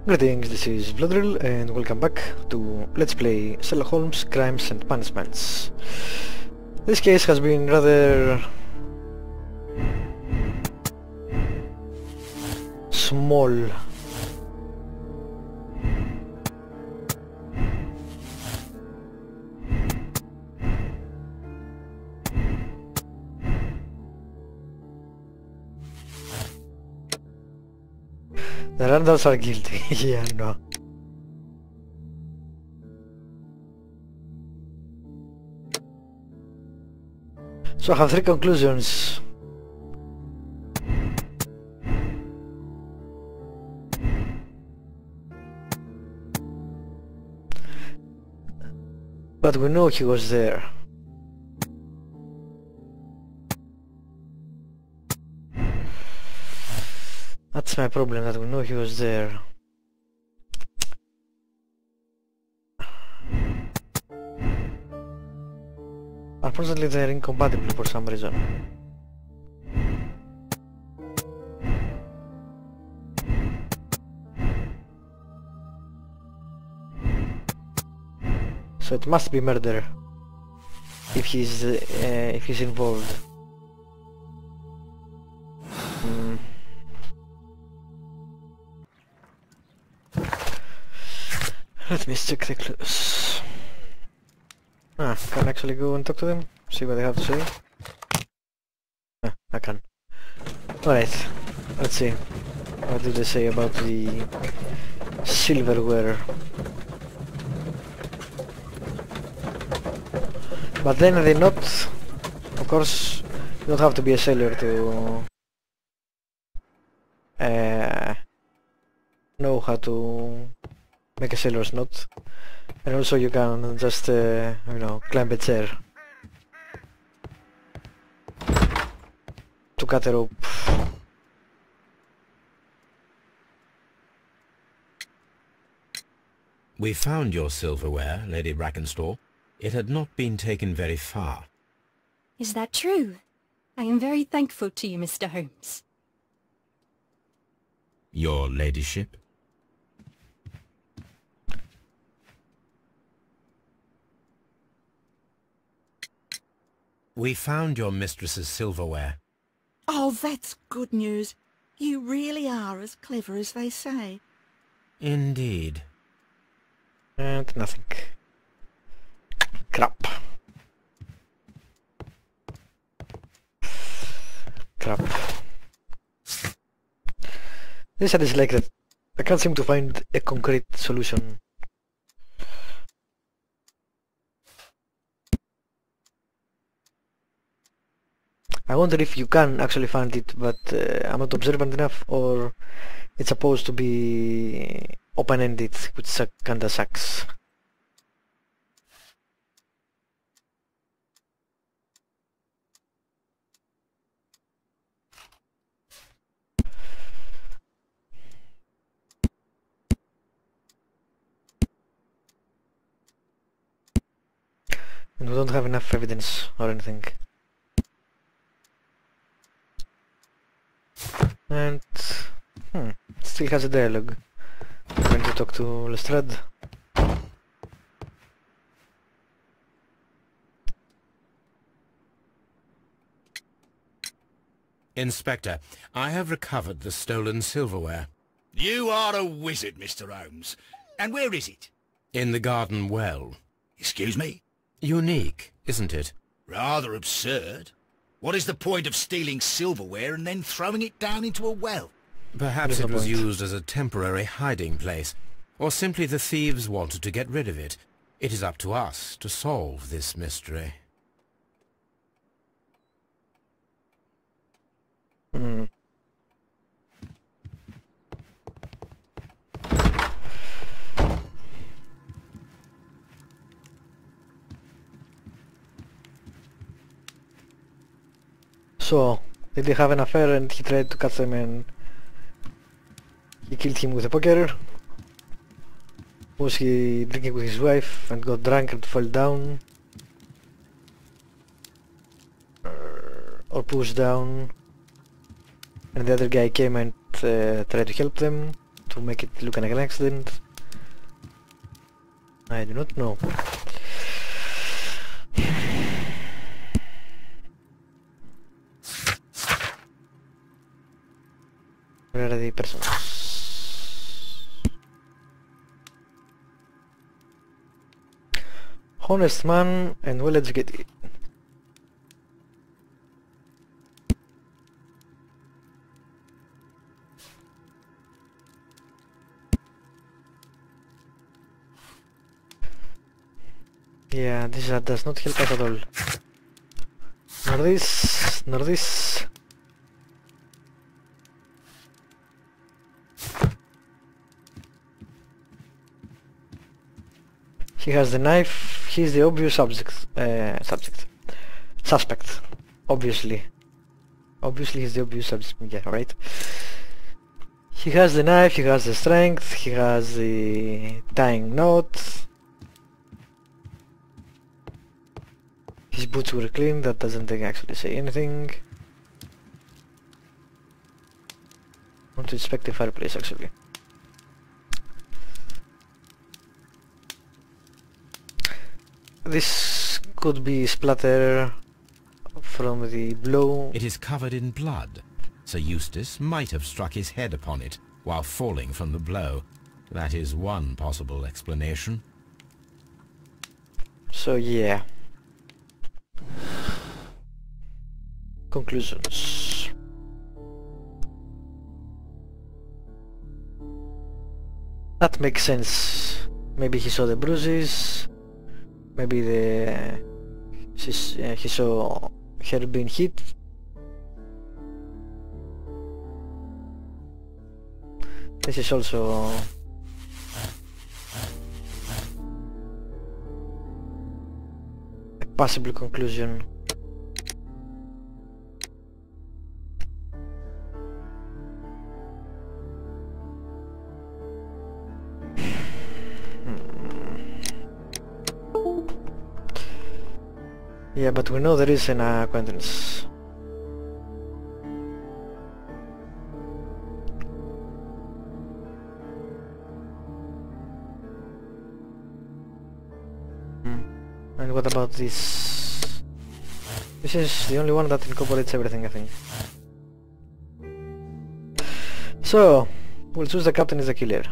Greetings, this is Vlodril and welcome back to Let's Play Sherlock Holmes Crimes and Punishments. This case has been rather small. The Randalls are guilty. Yeah, no. So I have three conclusions. But we know he was there. That's my problem, that we know he was there. Unfortunately they're incompatible for some reason. So it must be murder if he's involved. Let me check the clues. Can I actually go and talk to them? See what they have to say? I can. Alright, let's see. What do they say about the silverware? But then they not... Of course, you don't have to be a sailor to... know how to make a sailor's knot. And also you can just, you know, climb a chair to cut a rope. We found your silverware, Lady Brackenstall. It had not been taken very far. Is that true? I am very thankful to you, Mr. Holmes. Your ladyship? We found your mistress's silverware. Oh, that's good news. You really are as clever as they say. Indeed. And nothing. Crap. Crap. This side is like that. I can't seem to find a concrete solution. I wonder if you can actually find it, but I'm not observant enough, or it's supposed to be open-ended, which kinda sucks. And we don't have enough evidence or anything. And still has a dialogue. I'm going to talk to Lestrade. Inspector, I have recovered the stolen silverware. You are a wizard, Mr. Holmes. And where is it? In the garden well. Excuse me? Unique, isn't it? Rather absurd. What is the point of stealing silverware and then throwing it down into a well? Perhaps There's it no was point. used as a temporary hiding place. Or simply the thieves wanted to get rid of it. It is up to us to solve this mystery. So, did they have an affair and he tried to catch them and he killed him with a poker? Was he drinking with his wife and got drunk and fell down? Or pushed down? And the other guy came and tried to help them to make it look like an accident? I do not know. Where are the persons? Honest man and well educated. Yeah, this does not help us at all. Nor this, nor this. He has the knife, he's the obvious suspect. Obviously. Obviously he's the obvious subject, yeah, right? He has the knife, he has the strength, he has the tying knot. His boots were clean, that doesn't actually say anything. I want to inspect the fireplace actually. This could be splatter from the blow. It is covered in blood. Sir Eustace might have struck his head upon it while falling from the blow. That is one possible explanation. So yeah. Conclusions. That makes sense. Maybe he saw the bruises. Maybe he saw her being hit. This is also a possible conclusion. Yeah, but we know there is an acquaintance. And what about this? This is the only one that incorporates everything, I think. So, we'll choose the captain as the killer.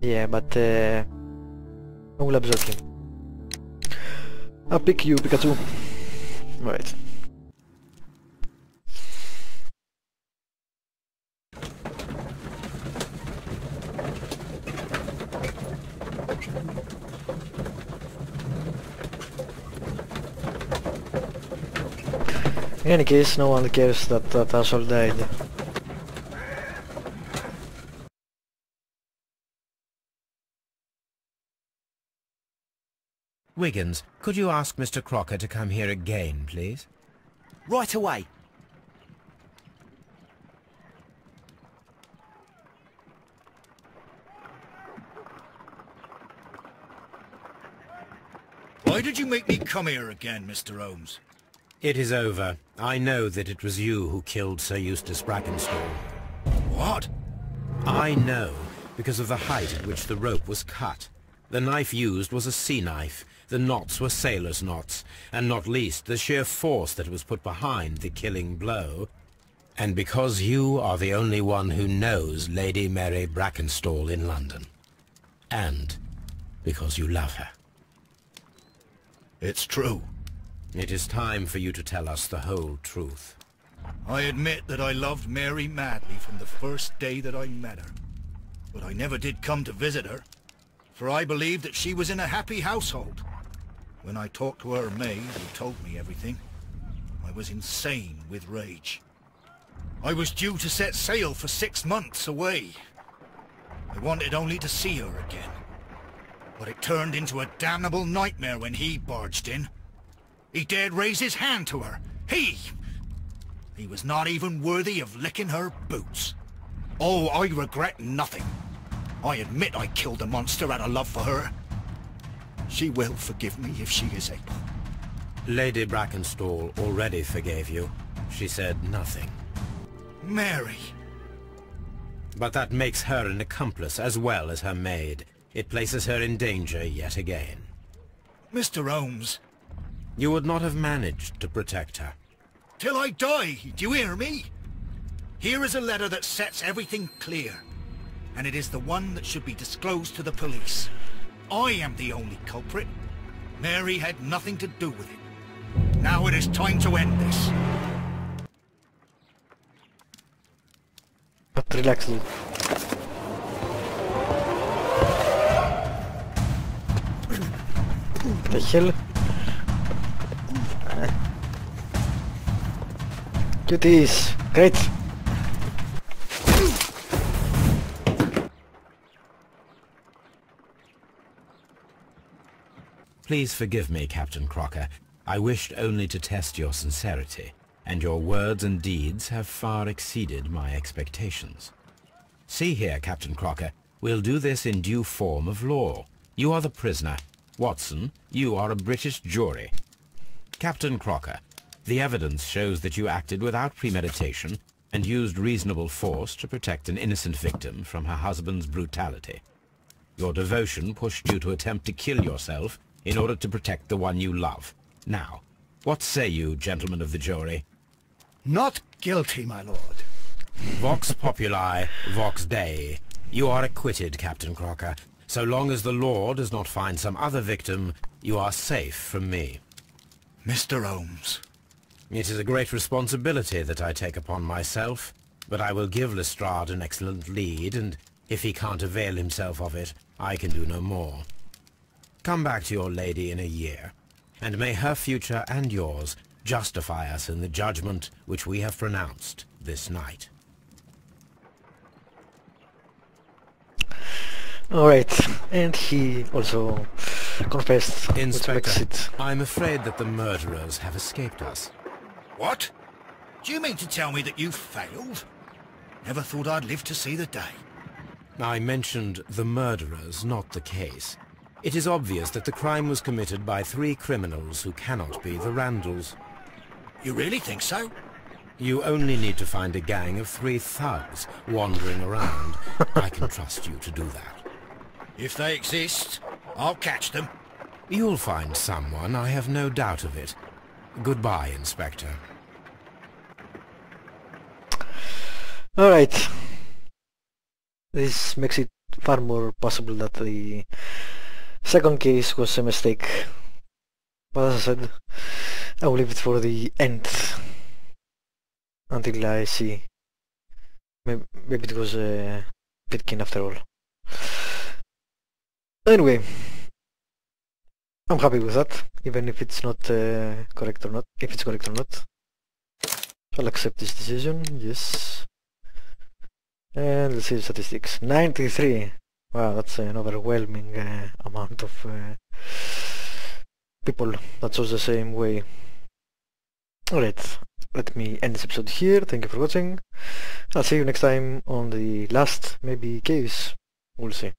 Yeah, but I will absorb him. I'll pick you, Pikachu. Right. In any case, no one cares that asshole died. Wiggins, could you ask Mr. Crocker to come here again, please? Right away. Why did you make me come here again, Mr. Holmes? It is over. I know that it was you who killed Sir Eustace Brackenstall. What? I know, because of the height at which the rope was cut. The knife used was a sea knife. The knots were sailor's knots, and not least the sheer force that was put behind the killing blow. And because you are the only one who knows Lady Mary Brackenstall in London. And because you love her. It's true. It is time for you to tell us the whole truth. I admit that I loved Mary madly from the first day that I met her. But I never did come to visit her, for I believed that she was in a happy household. When I talked to her maid, who told me everything, I was insane with rage. I was due to set sail for 6 months away. I wanted only to see her again. But it turned into a damnable nightmare when he barged in. He dared raise his hand to her. He was not even worthy of licking her boots. Oh, I regret nothing. I admit I killed the monster out of love for her. She will forgive me if she is able. Lady Brackenstall already forgave you. She said nothing. Mary! But that makes her an accomplice as well as her maid. It places her in danger yet again. Mr. Holmes. You would not have managed to protect her. Till I die, do you hear me? Here is a letter that sets everything clear. And it is the one that should be disclosed to the police. I am the only culprit. Mary had nothing to do with it. Now it is time to end this. But relax, dude. The hell? Cuties! Great! Please forgive me, Captain Crocker. I wished only to test your sincerity, and your words and deeds have far exceeded my expectations. See here, Captain Crocker, we'll do this in due form of law. You are the prisoner. Watson, you are a British jury. Captain Crocker, the evidence shows that you acted without premeditation and used reasonable force to protect an innocent victim from her husband's brutality. Your devotion pushed you to attempt to kill yourself in order to protect the one you love. Now, what say you, gentlemen of the jury? Not guilty, my lord. Vox populi, vox dei. You are acquitted, Captain Crocker. So long as the law does not find some other victim, you are safe from me. Mr. Holmes. It is a great responsibility that I take upon myself, but I will give Lestrade an excellent lead, and if he can't avail himself of it, I can do no more. Come back to your lady in a year, and may her future and yours justify us in the judgment which we have pronounced this night. Alright, and he also confessed, which makes Inspector, it... I'm afraid that the murderers have escaped us. What? Do you mean to tell me that you failed? Never thought I'd live to see the day. I mentioned the murderers, not the case. It is obvious that the crime was committed by 3 criminals who cannot be the Randalls. You really think so? You only need to find a gang of 3 thugs wandering around. I can trust you to do that. If they exist, I'll catch them. You'll find someone, I have no doubt of it. Goodbye, Inspector. Alright. This makes it far more possible that the second case was a mistake. But as I said, I will leave it for the end. Until I see. Maybe it was a Pitkin after all. Anyway, I'm happy with that, even if it's not correct or not. If it's correct or not, I'll accept this decision. Yes. And let's see the statistics. 93. Wow, that's an overwhelming amount of people that chose the same way. Alright, let me end this episode here. Thank you for watching. I'll see you next time on the last, maybe, case. We'll see.